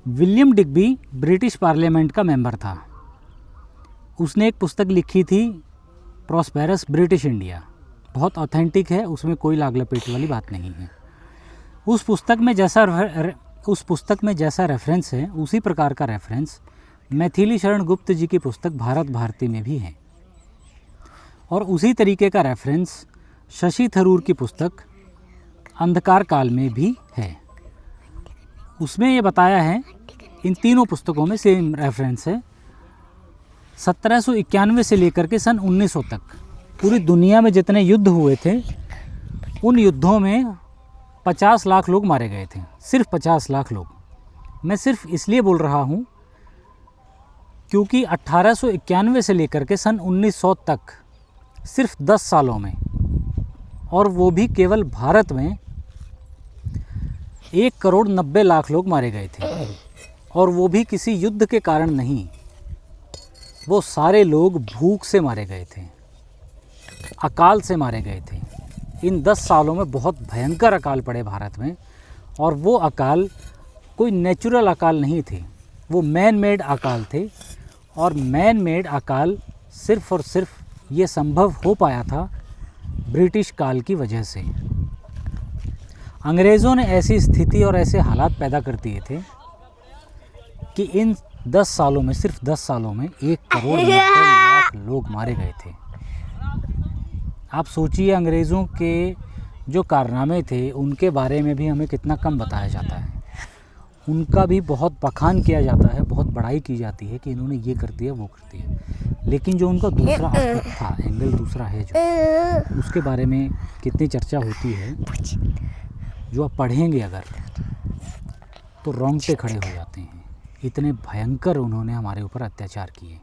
William Digby British parliament का member था। उसने एक पुस्तक लिखी थी प्रॉस्पेरस ब्रिटिश इंडिया, बहुत ऑथेंटिक है, उसमें कोई लाग लपेट वाली बात नहीं है। उस पुस्तक में जैसा रेफरेंस है उसी प्रकार का रेफरेंस मैथिली शरण गुप्त जी की पुस्तक भारत भारती में भी है, और उसी तरीके का रेफरेंस शशि थरूर की पुस्तक अंधकार काल में भी है। उसमें ये बताया है, इन तीनों पुस्तकों में सेम रेफरेंस है, 1791 से लेकर के सन 1900 तक पूरी दुनिया में जितने युद्ध हुए थे उन युद्धों में 50 लाख लोग मारे गए थे, सिर्फ 50 लाख लोग। मैं सिर्फ इसलिए बोल रहा हूँ क्योंकि 1891 से लेकर के सन 1900 तक सिर्फ 10 सालों में, और वो भी केवल भारत में 1,90,00,000 लोग मारे गए थे, और वो भी किसी युद्ध के कारण नहीं। वो सारे लोग भूख से मारे गए थे, अकाल से मारे गए थे। इन 10 सालों में बहुत भयंकर अकाल पड़े भारत में, और वो अकाल कोई नेचुरल अकाल नहीं थे, वो मैन मेड अकाल थे। और मैन मेड अकाल सिर्फ और सिर्फ ये संभव हो पाया था ब्रिटिश काल की वजह से। अंग्रेज़ों ने ऐसी स्थिति और ऐसे हालात पैदा कर दिए थे कि इन 10 सालों में, सिर्फ 10 सालों में 1,90,00,000 लोग मारे गए थे। आप सोचिए, अंग्रेज़ों के जो कारनामे थे उनके बारे में भी हमें कितना कम बताया जाता है। उनका भी बहुत बखान किया जाता है, बहुत बड़ाई की जाती है कि इन्होंने ये कर दिया, वो कर दिया। लेकिन जो उनका दूसरा एस्पेक्ट था, एंगल दूसरा है जो, उसके बारे में कितनी चर्चा होती है, जो आप पढ़ेंगे अगर तो रोंगटे खड़े हो जाते हैं। इतने भयंकर उन्होंने हमारे ऊपर अत्याचार किए।